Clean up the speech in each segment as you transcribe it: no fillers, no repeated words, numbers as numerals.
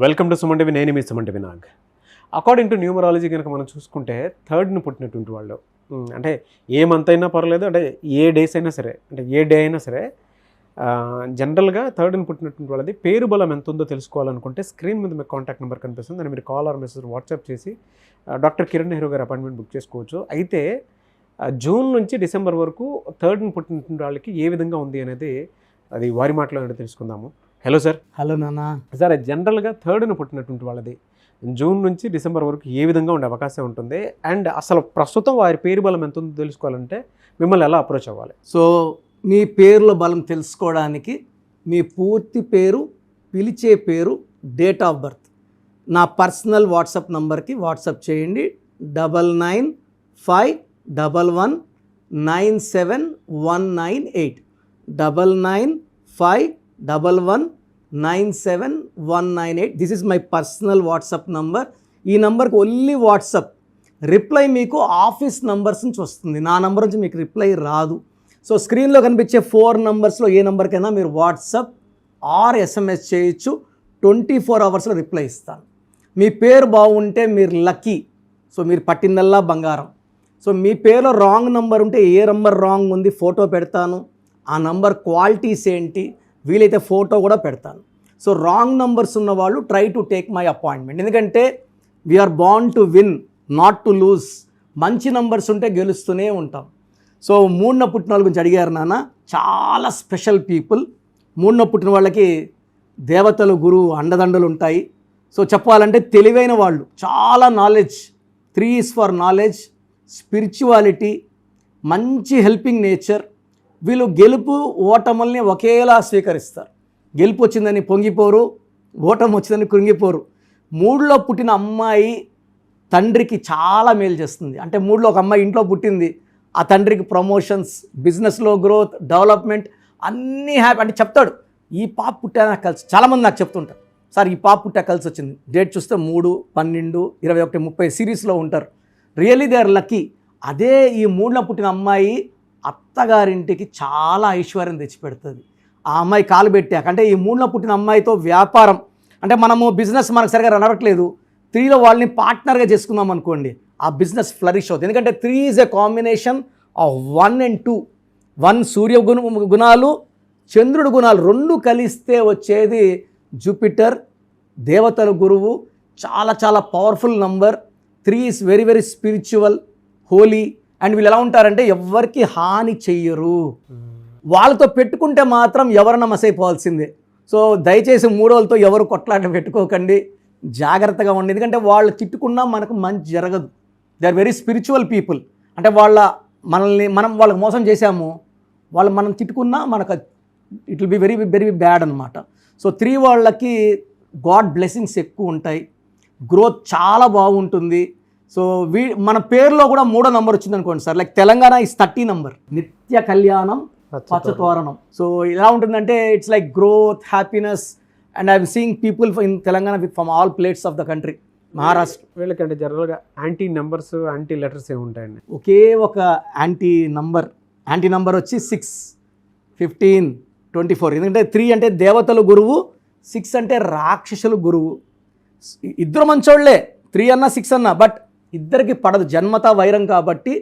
Welcome to Suman TV. నేను మీ Suman TV Nag. According to numerology కనుక మనం చూసుకుంటే థర్డ్ని పుట్టినటువంటి వాళ్ళు అంటే ఏ మంత్ అయినా పర్లేదు, అంటే ఏ డేస్ అయినా సరే, అంటే ఏ డే అయినా సరే, జనరల్గా థర్డ్ని పుట్టినటువంటి వాళ్ళది పేరు బలం ఎంత ఉందో తెలుసుకోవాలనుకుంటే స్క్రీన్ మీద మీకు కాంటాక్ట్ నెంబర్ కనిపిస్తుంది. దాన్ని మీరు కాల్ ఆర్ మెసేజ్ వాట్సాప్ చేసి డాక్టర్ కిరణ్ నెహ్రూ గారి అపాయింట్మెంట్ బుక్ చేసుకోవచ్చు. అయితే జూన్ నుంచి డిసెంబర్ వరకు థర్డ్ని పుట్టినటువంటి వాళ్ళకి ఏ విధంగా ఉంది అనేది అది వారి మాటలో తెలుసుకుందాము. Hello sir. హలో నాన్న. సార్, జనరల్గా థర్డ్ను పుట్టినటువంటి వాళ్ళది జూన్ నుంచి డిసెంబర్ వరకు ఏ విధంగా ఉండే అవకాశం ఉంటుంది, అండ్ అసలు ప్రస్తుతం వారి పేరు బలం ఎంత ఉందో తెలుసుకోవాలంటే మిమ్మల్ని ఎలా అప్రోచ్ అవ్వాలి? సో మీ పేర్ల బలం తెలుసుకోవడానికి మీ పూర్తి పేరు, పిలిచే పేరు, డేట్ ఆఫ్ బర్త్ నా పర్సనల్ వాట్సాప్ నంబర్కి వాట్సాప్ చేయండి. 9951197198 9951197198. This is my personal WhatsApp number. ఈ నంబర్కి ఓన్లీ వాట్సాప్. రిప్లై మీకు ఆఫీస్ నంబర్స్ నుంచి వస్తుంది, నా నంబర్ నుంచి మీకు రిప్లై రాదు. సో స్క్రీన్లో కనిపించే 4 నంబర్స్లో ఏ నెంబర్కైనా మీరు వాట్సాప్ ఆర్ ఎస్ఎంఎస్ చేయొచ్చు. 24 అవర్స్లో రిప్లై ఇస్తాను. మీ పేరు బాగుంటే మీరు లక్కీ. సో మీరు పట్టిందల్లా బంగారం. సో మీ పేరులో రాంగ్ నంబర్ ఉంటే ఏ నంబర్ రాంగ్ ఉంది ఫోటో పెడతాను, ఆ నంబర్ క్వాలిటీస్ ఏంటి, వీలైతే ఫోటో కూడా పెడతాను. సో రాంగ్ నంబర్స్ ఉన్న వాళ్ళు try to take my appointment. ఎందుకంటే we are born to win, not to lose. మంచి నంబర్స్ ఉంటే గెలుస్తూనే ఉంటాం. సో మూడున పుట్టిన వాళ్ళ గురించి అడిగారు నాన్న. చాలా స్పెషల్ పీపుల్. మూడున పుట్టిన వాళ్ళకి దేవతలు, గురువు అండదండలు ఉంటాయి. సో చెప్పాలంటే తెలివైన వాళ్ళు, చాలా knowledge. 3 is for knowledge, spirituality, మంచి హెల్పింగ్ నేచర్. వీళ్ళు గెలుపు ఓటముల్ని ఒకేలా స్వీకరిస్తారు. గెలుపు వచ్చిందని పొంగిపోరు, ఓటమి వచ్చిందని కృంగిపోరు. మూడులో పుట్టిన అమ్మాయి తండ్రికి చాలా మేలు చేస్తుంది. అంటే మూడులో ఒక అమ్మాయి ఇంట్లో పుట్టింది, ఆ తండ్రికి ప్రమోషన్స్, బిజినెస్లో గ్రోత్, డెవలప్మెంట్ అన్నీ హ్యాపీ. అంటే చెప్తాడు, ఈ పాప పుట్టా నాకు కలిసి. చాలామంది నాకు చెప్తుంటారు, సార్ ఈ పాప పుట్టా కలిసి వచ్చింది. డేట్ చూస్తే 3, 12, 21, 30 సిరీస్లో ఉంటారు. Really they are lucky. అదే ఈ మూడులో పుట్టిన అమ్మాయి అత్తగారింటికి చాలా ఐశ్వర్యం తెచ్చిపెడుతుంది. ఆ అమ్మాయి కాలు పెట్టాక, అంటే ఈ మూడులో పుట్టిన అమ్మాయితో వ్యాపారం, అంటే మనము బిజినెస్ మనకు సరిగా నడవట్లేదు, 3లో వాళ్ళని పార్ట్నర్గా చేసుకుందాం అనుకోండి, ఆ బిజినెస్ ఫ్లరిష్ అవుతుంది. ఎందుకంటే 3 is a combination of 1 and 2. 1 సూర్య గుణాలు, చంద్రుడు గుణాలు 2 కలిస్తే వచ్చేది జూపిటర్, దేవతల గురువు. చాలా చాలా powerful number. 3 is very very spiritual, holy. And వీళ్ళు ఎలా ఉంటారంటే ఎవరికి హాని చెయ్యరు. వాళ్ళతో పెట్టుకుంటే మాత్రం ఎవరన్నా మసైపోవాల్సిందే. సో దయచేసి మూడోళ్ళతో ఎవరు కొట్లాట పెట్టుకోకండి, జాగ్రత్తగా ఉండి. ఎందుకంటే వాళ్ళు తిట్టుకున్నా మనకు మంచి జరగదు. They are very spiritual people. అంటే మనం వాళ్ళకి మోసం చేశాము, వాళ్ళు మనం తిట్టుకున్నా మనకు it will be very very bad అనమాట. సో 3 వాళ్ళకి గాడ్ బ్లెస్సింగ్స్ ఎక్కువ ఉంటాయి, గ్రోత్ చాలా బాగుంటుంది. సో మన పేరులో కూడా 3వ నంబర్ వచ్చింది అనుకోండి sir, like Telangana is 30 number, నిత్య కళ్యాణం పచ్చతోరణం. సో ఎలా ఉంటుందంటే it's like growth, happiness. And I'm seeing people in Telangana from all places of the country. Maharashtra వీళ్ళకంటే జనరల్గా యాంటీ నెంబర్స్, యాంటీ లెటర్స్ ఏమి ఉంటాయండి? ఒకే ఒక యాంటీ నంబర్ వచ్చి 6, 15, 24. ఎందుకంటే 3 అంటే దేవతల గురువు, 6 అంటే రాక్షసుల గురువు. ఇద్దరు మంచోళ్లే, 3 అన్నా 6 అన్నా, బట్ ఇద్దరికి పడదు, జన్మతా వైరం. కాబట్టి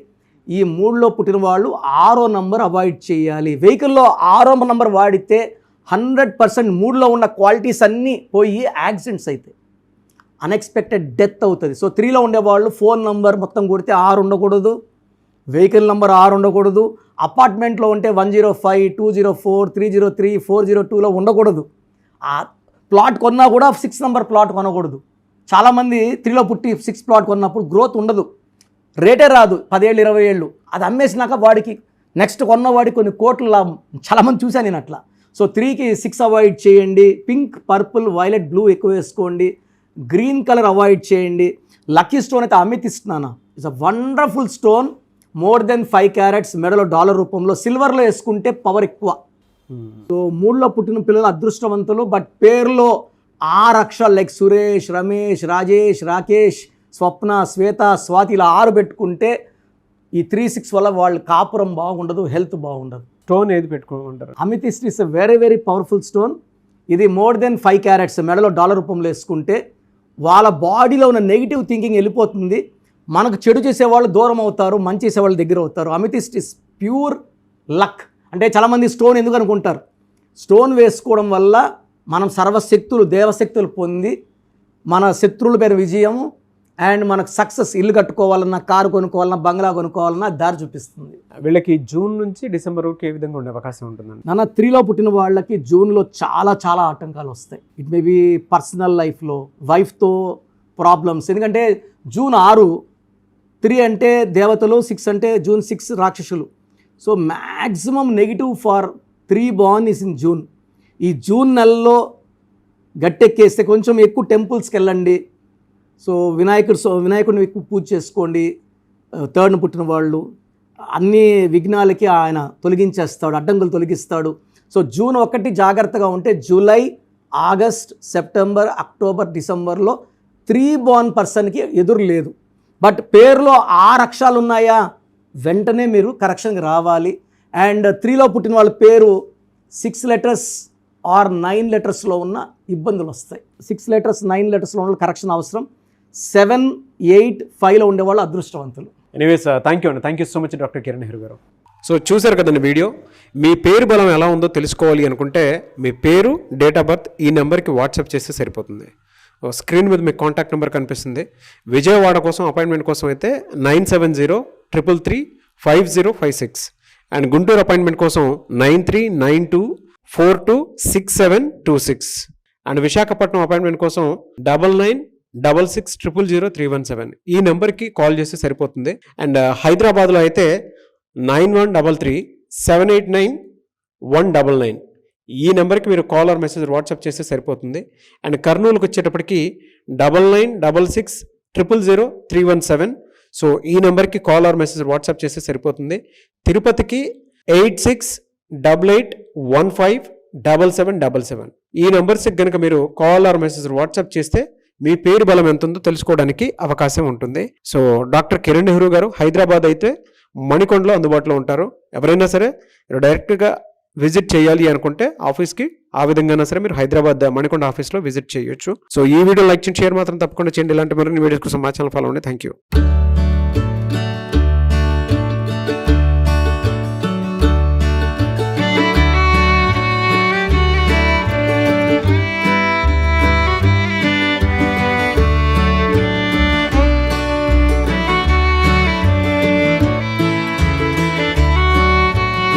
ఈ 3లో పుట్టిన వాళ్ళు 6వ నంబర్ అవాయిడ్ చేయాలి. వెహికల్లో 6వ నంబర్ వాడితే 100% 3లో ఉన్న క్వాలిటీస్ అన్నీ పోయి యాక్సిడెంట్స్ అవుతాయి, అన్ఎక్స్పెక్టెడ్ డెత్ అవుతుంది. సో 3లో ఉండేవాళ్ళు ఫోన్ నంబర్ మొత్తం కొడితే 6 ఉండకూడదు, వెహికల్ నెంబర్ 6 ఉండకూడదు, అపార్ట్మెంట్లో ఉంటే 105, 204, 303, 402లో ఉండకూడదు. ఆ ప్లాట్ కొన్నా కూడా 6 నంబర్ ప్లాట్ కొనకూడదు. చాలామంది 3లో పుట్టి 6 ప్లాట్ కొన్నప్పుడు గ్రోత్ ఉండదు, రేటే రాదు, 10 ఏళ్ళు 20 ఏళ్ళు. అది అమ్మేసినాక వాడికి నెక్స్ట్ కొన్నవాడికి కొన్ని కోట్ల లాభం. చాలామంది చూశాను నేను అట్లా. సో 3కి 6 అవాయిడ్ చేయండి. పింక్, పర్పుల్, వైలెట్, బ్లూ ఎక్కువ వేసుకోండి. గ్రీన్ కలర్ అవాయిడ్ చేయండి. లక్కీ స్టోన్ అయితే అమితిస్ట్ నాన్న, it's a wonderful stone. More then 5 carats, మెడలో డాలర్ రూపంలో, సిల్వర్లో వేసుకుంటే పవర్ ఎక్కువ. సో 3లో పుట్టిన పిల్లలు అదృష్టవంతులు. బట్ పేరులో 6 అక్షరాలు లైక్ సురేష్, రమేష్, రాజేష్, రాకేష్, స్వప్న, శ్వేత, స్వాతి ఇలా 6 పెట్టుకుంటే ఈ 3, 6 వల్ల వాళ్ళ కాపురం బాగుండదు, హెల్త్ బాగుండదు. స్టోన్ ఏది పెట్టుకోమంటారు? Amethyst is a very very powerful stone. ఇది మోర్ దెన్ 5 క్యారెట్స్ మెడలో డాలర్ రూపంలో వేసుకుంటే వాళ్ళ బాడీలో ఉన్న నెగిటివ్ థింకింగ్ వెళ్ళిపోతుంది. మనకు చెడు చేసేవాళ్ళు దూరం అవుతారు, మంచి చేసేవాళ్ళు దగ్గర అవుతారు. Amethyst is pure luck. అంటే చాలామంది స్టోన్ ఎందుకు అనుకుంటారు, స్టోన్ వేసుకోవడం వల్ల మనం సర్వశక్తులు దేవశక్తులు పొంది మన శత్రువుల పేరు విజయము అండ్ మనకు సక్సెస్, ఇల్లు కట్టుకోవాలన్నా, కారు కొనుక్కోవాలన్నా, బంగ్లా కొనుక్కోవాలన్నా దారి చూపిస్తుంది. వీళ్ళకి జూన్ నుంచి డిసెంబర్ వరకు ఏ విధంగా ఉండే అవకాశం ఉంటుందండి? నాన్న 3లో పుట్టిన వాళ్ళకి జూన్లో చాలా చాలా ఆటంకాలు వస్తాయి. ఇట్ మే బి పర్సనల్ లైఫ్లో, వైఫ్తో ప్రాబ్లమ్స్. ఎందుకంటే జూన్ 6, 3 అంటే దేవతలు, 6 అంటే జూన్ 6 రాక్షసులు. So maximum negative for 3 born is in June. ఈ జూన్ నెలలో గట్టెక్కేస్తే కొంచెం ఎక్కువ టెంపుల్స్కి వెళ్ళండి. సో వినాయకుడిని ఎక్కువ పూజ చేసుకోండి. 3rd పుట్టిన వాళ్ళు అన్ని విఘ్నాలకి ఆయన తొలగించేస్తాడు, అడ్డంకులు తొలగిస్తాడు. సో జూన్ 1 జాగ్రత్తగా ఉంటే జూలై, ఆగస్ట్, సెప్టెంబర్, అక్టోబర్, డిసెంబర్లో 3 born పర్సన్కి ఎదురు లేదు. బట్ పేరులో 6 అక్షరాలు ఉన్నాయా, వెంటనే మీరు కరెక్షన్కి రావాలి. అండ్ 3లో పుట్టిన వాళ్ళ పేరు 6 letters ఆర్ 9 letters ఉన్న ఇబ్బందులు వస్తాయి. 6 letters 9 letters ఉన్న కరెక్షన్ అవసరం. 7, 8, 5లో ఉండేవాళ్ళు అదృష్టవంతులు. ఎనీవేస్ థ్యాంక్ యూ అండి. Thank you so much doctor Kiran Nehru గారు. సో చూశారు కదండి వీడియో. మీ పేరు బలం ఎలా ఉందో తెలుసుకోవాలి అనుకుంటే మీ పేరు, డేట్ ఆఫ్ బర్త్ ఈ నెంబర్కి వాట్సాప్ చేస్తే సరిపోతుంది. స్క్రీన్ మీద మీకు కాంటాక్ట్ నెంబర్ కనిపిస్తుంది. విజయవాడ కోసం అపాయింట్మెంట్ కోసం అయితే 9703335056 అండ్ గుంటూరు అపాయింట్మెంట్ కోసం 9392426726 అండ్ విశాఖపట్నం అపాయింట్మెంట్ కోసం 9966600317 ఈ నెంబర్కి కాల్ చేస్తే సరిపోతుంది. అండ్ హైదరాబాద్లో అయితే 9133789199 ఈ నెంబర్కి మీరు కాల్ ఆర్ మెసేజ్ వాట్సాప్ చేస్తే సరిపోతుంది. అండ్ కర్నూలుకి వచ్చేటప్పటికి 9966000317 సో ఈ నెంబర్కి కాల్ ఆర్ మెసేజ్ వాట్సాప్ చేస్తే సరిపోతుంది. తిరుపతికి 8688157777 ఈ నెంబర్స్కి కనుక మీరు కాల్ ఆర్ మెసేజ్ వాట్సాప్ చేస్తే మీ పేరు బలం ఎంత ఉందో తెలుసుకోవడానికి అవకాశం ఉంటుంది. సో డాక్టర్ కిరణ్ నెహ్రూ గారు హైదరాబాద్ అయితే మణికొండలో అందుబాటులో ఉంటారు. ఎవరైనా సరే డైరెక్ట్గా విజిట్ చేయాలి అనుకుంటే ఆఫీస్కి ఆ విధంగా సరే మీరు హైదరాబాద్ మణికొండ ఆఫీస్లో విజిట్ చేయొచ్చు. సో ఈ వీడియో లైక్ చేయండి, షేర్ మాత్రం తప్పకుండా చేయండి. ఇలాంటి మరిన్ని వీడియోస్ కోసం మా ఛానల్ ఫాలో అవ్వండి. Thank you.